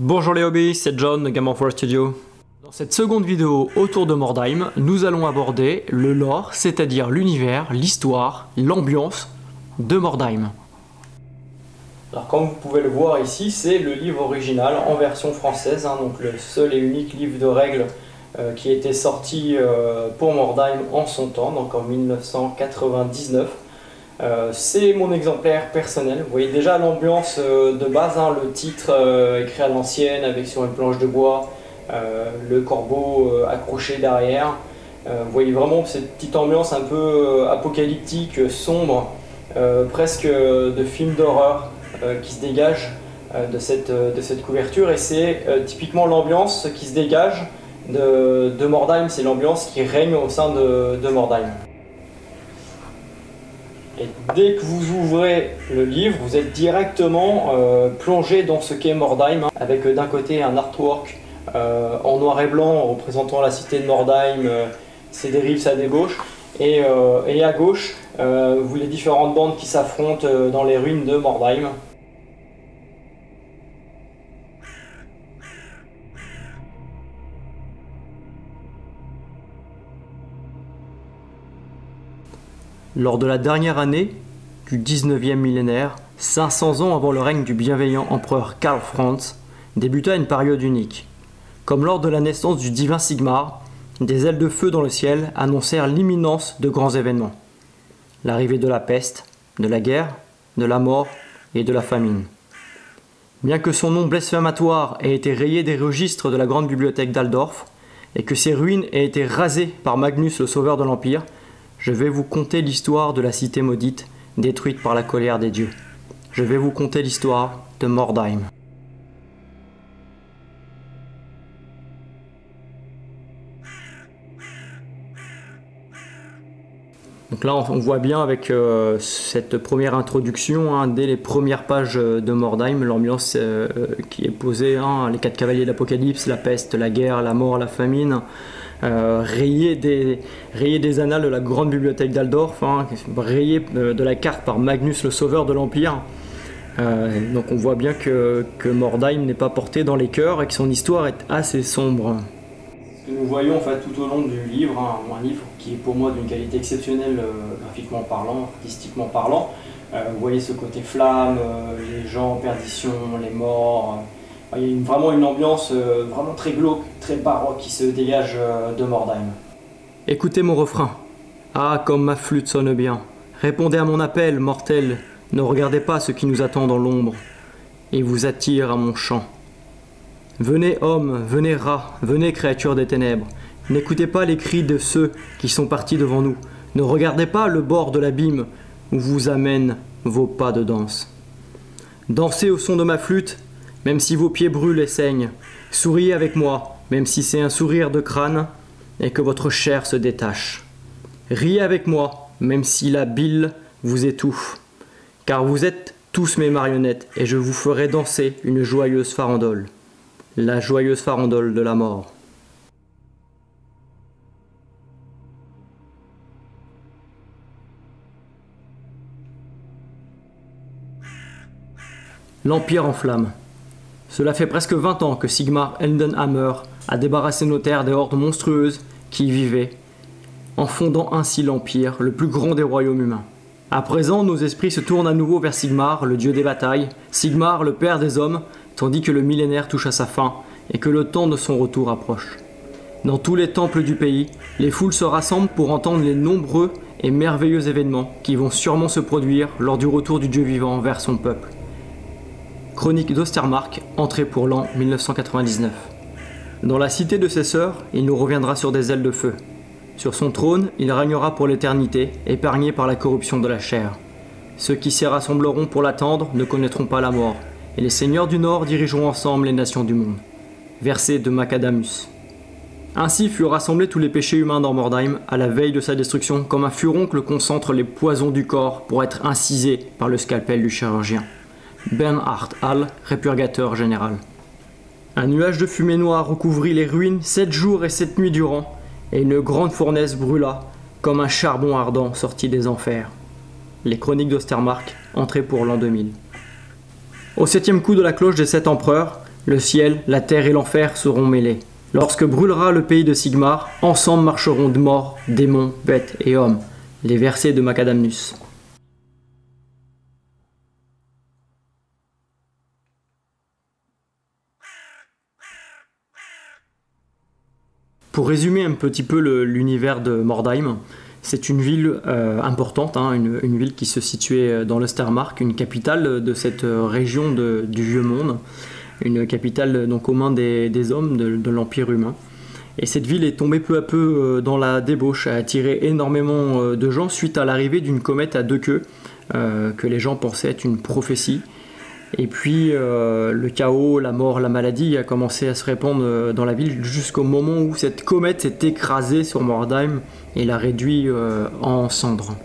Bonjour les hobbies, c'est John de Game of War Studio. Dans cette seconde vidéo autour de Mordheim, nous allons aborder le lore, c'est-à-dire l'univers, l'histoire, l'ambiance de Mordheim. Alors comme vous pouvez le voir ici, c'est le livre original en version française, donc le seul et unique livre de règles qui était sorti pour Mordheim en son temps, donc en 1999. C'est mon exemplaire personnel. Vous voyez déjà l'ambiance de base, le titre écrit à l'ancienne avec sur une planche de bois, le corbeau accroché derrière. Vous voyez vraiment cette petite ambiance un peu apocalyptique, sombre, presque de film d'horreur qui se dégage de cette couverture, et c'est typiquement l'ambiance qui se dégage de Mordheim, c'est l'ambiance qui règne au sein de Mordheim. Et dès que vous ouvrez le livre, vous êtes directement plongé dans ce qu'est Mordheim, avec d'un côté un artwork en noir et blanc représentant la cité de Mordheim, ses dérives, sa débauche, et à gauche, vous les différentes bandes qui s'affrontent dans les ruines de Mordheim. Lors de la dernière année du 19e millénaire, 500 ans avant le règne du bienveillant empereur Karl Franz, débuta une période unique. Comme lors de la naissance du divin Sigmar, des ailes de feu dans le ciel annoncèrent l'imminence de grands événements. L'arrivée de la peste, de la guerre, de la mort et de la famine. Bien que son nom blasphématoire ait été rayé des registres de la grande bibliothèque d'Aldorf, et que ses ruines aient été rasées par Magnus le sauveur de l'Empire, je vais vous conter l'histoire de la cité maudite, détruite par la colère des dieux. Je vais vous conter l'histoire de Mordheim. Donc là, on voit bien avec cette première introduction, dès les premières pages de Mordheim, l'ambiance qui est posée, les 4 cavaliers de l'Apocalypse, la peste, la guerre, la mort, la famine. Rayé des annales de la grande bibliothèque d'Aldorf, rayé de la carte par Magnus le sauveur de l'Empire. Donc on voit bien que Mordheim n'est pas porté dans les cœurs et que son histoire est assez sombre. Ce que nous voyons en fait tout au long du livre, un livre qui est pour moi d'une qualité exceptionnelle, graphiquement parlant, artistiquement parlant. Vous voyez ce côté flamme, les gens en perdition, les morts. Il y a vraiment une ambiance vraiment très glauque, très baroque qui se dégage de Mordheim. Écoutez mon refrain. Ah, comme ma flûte sonne bien. Répondez à mon appel, mortel. Ne regardez pas ce qui nous attend dans l'ombre et vous attire à mon chant. Venez hommes, venez rats, venez créatures des ténèbres. N'écoutez pas les cris de ceux qui sont partis devant nous. Ne regardez pas le bord de l'abîme où vous amènent vos pas de danse. Dansez au son de ma flûte, même si vos pieds brûlent et saignent. Souriez avec moi, même si c'est un sourire de crâne et que votre chair se détache. Riez avec moi, même si la bile vous étouffe. Car vous êtes tous mes marionnettes et je vous ferai danser une joyeuse farandole. La joyeuse farandole de la mort. L'Empire en flammes. Cela fait presque 20 ans que Sigmar Eldenhammer a débarrassé nos terres des hordes monstrueuses qui y vivaient, en fondant ainsi l'Empire, le plus grand des royaumes humains. À présent, nos esprits se tournent à nouveau vers Sigmar, le dieu des batailles, Sigmar, le père des hommes, tandis que le millénaire touche à sa fin et que le temps de son retour approche. Dans tous les temples du pays, les foules se rassemblent pour entendre les nombreux et merveilleux événements qui vont sûrement se produire lors du retour du dieu vivant vers son peuple. Chronique d'Ostermark, entrée pour l'an 1999. Dans la cité de ses sœurs, il nous reviendra sur des ailes de feu. Sur son trône, il régnera pour l'éternité, épargné par la corruption de la chair. Ceux qui s'y rassembleront pour l'attendre ne connaîtront pas la mort, et les seigneurs du Nord dirigeront ensemble les nations du monde. Verset de Macadamus. Ainsi furent rassemblés tous les péchés humains dans Mordheim, à la veille de sa destruction, comme un furoncle concentre les poisons du corps pour être incisés par le scalpel du chirurgien. Bernhard Hall, répurgateur général. Un nuage de fumée noire recouvrit les ruines 7 jours et 7 nuits durant, et une grande fournaise brûla, comme un charbon ardent sorti des enfers. Les chroniques d'Ostermark, entrées pour l'an 2000. Au 7e coup de la cloche des 7 empereurs, Le ciel, la terre et l'enfer seront mêlés. Lorsque brûlera le pays de Sigmar, ensemble marcheront de morts, démons, bêtes et hommes. Les versets de Macadamnus. Pour résumer un petit peu l'univers de Mordheim, c'est une ville importante, hein, une ville qui se situait dans l'Ostermark, une capitale de cette région du Vieux Monde, une capitale donc aux mains des hommes de l'Empire humain. Et cette ville est tombée peu à peu dans la débauche, a attiré énormément de gens suite à l'arrivée d'une comète à 2 queues, que les gens pensaient être une prophétie. Et puis le chaos, la mort, la maladie a commencé à se répandre dans la ville jusqu'au moment où cette comète s'est écrasée sur Mordheim et l'a réduit en cendres.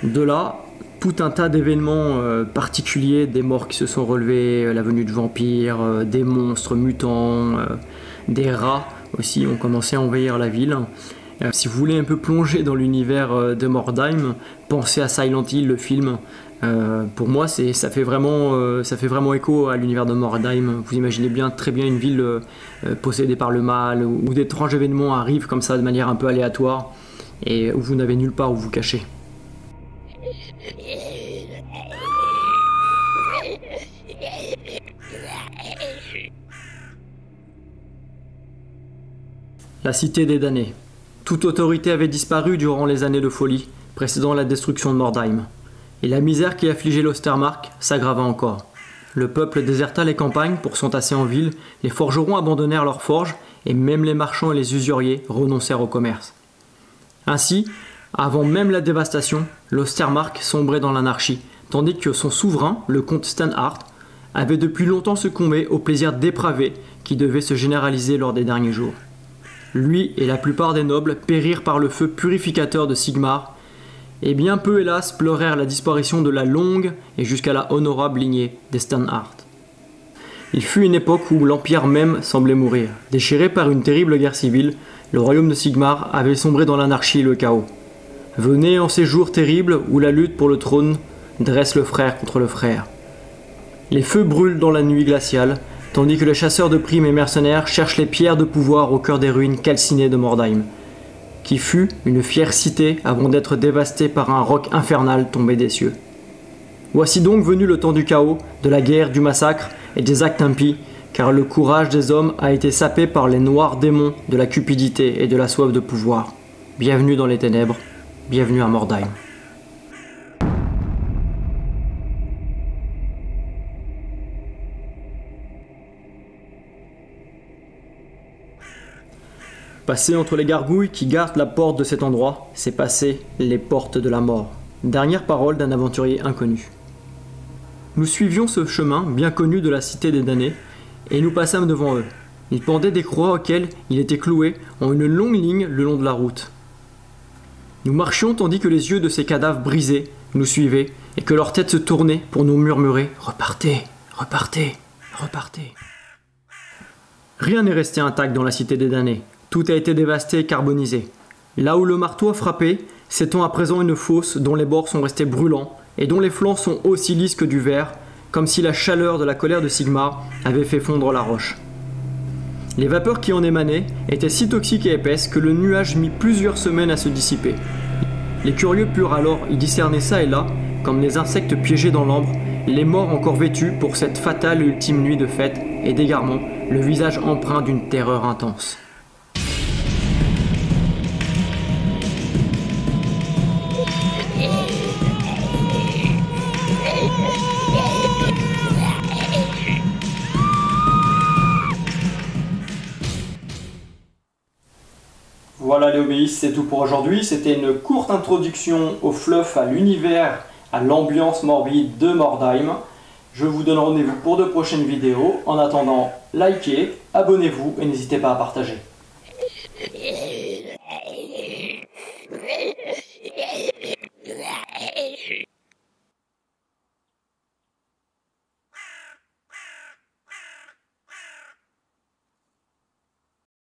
De là, tout un tas d'événements particuliers, des morts qui se sont relevés, la venue de vampires, des monstres mutants, des rats aussi ont commencé à envahir la ville. Si vous voulez un peu plonger dans l'univers de Mordheim, pensez à Silent Hill, le film. Pour moi, ça fait vraiment écho à l'univers de Mordheim. Vous imaginez très bien une ville possédée par le mal, où d'étranges événements arrivent comme ça de manière un peu aléatoire, et où vous n'avez nulle part où vous cacher. La cité des damnés. Toute autorité avait disparu durant les années de folie précédant la destruction de Mordheim, et la misère qui affligeait l'Ostermark s'aggrava encore. Le peuple déserta les campagnes pour s'entasser en ville, les forgerons abandonnèrent leurs forges, et même les marchands et les usuriers renoncèrent au commerce. Ainsi, avant même la dévastation, l'Ostermark sombrait dans l'anarchie, tandis que son souverain, le comte Stanhart, avait depuis longtemps succombé aux plaisirs dépravés qui devaient se généraliser lors des derniers jours. Lui et la plupart des nobles périrent par le feu purificateur de Sigmar, et bien peu hélas pleurèrent la disparition de la longue et jusqu'à la honorable lignée des Stanhart. Il fut une époque où l'Empire même semblait mourir. Déchiré par une terrible guerre civile, le royaume de Sigmar avait sombré dans l'anarchie et le chaos. Venait en ces jours terribles où la lutte pour le trône dresse le frère contre le frère. Les feux brûlent dans la nuit glaciale, tandis que les chasseurs de primes et mercenaires cherchent les pierres de pouvoir au cœur des ruines calcinées de Mordheim, qui fut une fière cité avant d'être dévastée par un roc infernal tombé des cieux. Voici donc venu le temps du chaos, de la guerre, du massacre et des actes impies, car le courage des hommes a été sapé par les noirs démons de la cupidité et de la soif de pouvoir. Bienvenue dans les ténèbres, bienvenue à Mordheim. Passer entre les gargouilles qui gardent la porte de cet endroit, c'est passer les portes de la mort. Dernière parole d'un aventurier inconnu. Nous suivions ce chemin bien connu de la cité des damnés, et nous passâmes devant eux. Ils pendaient des croix auxquelles il était cloué en une longue ligne le long de la route. Nous marchions tandis que les yeux de ces cadavres brisés nous suivaient, et que leurs têtes se tournaient pour nous murmurer « Repartez, repartez, repartez ». Rien n'est resté intact dans la cité des damnés. Tout a été dévasté et carbonisé. Là où le marteau a frappé, s'étend à présent une fosse dont les bords sont restés brûlants et dont les flancs sont aussi lisses que du verre, comme si la chaleur de la colère de Sigmar avait fait fondre la roche. Les vapeurs qui en émanaient étaient si toxiques et épaisses que le nuage mit plusieurs semaines à se dissiper. Les curieux purent alors y discerner ça et là, comme les insectes piégés dans l'ambre, les morts encore vêtus pour cette fatale et ultime nuit de fête et d'égarement, le visage empreint d'une terreur intense. Voilà les obéisses, c'est tout pour aujourd'hui. C'était une courte introduction au fluff, à l'univers, à l'ambiance morbide de Mordheim. Je vous donne rendez-vous pour de prochaines vidéos. En attendant, likez, abonnez-vous et n'hésitez pas à partager.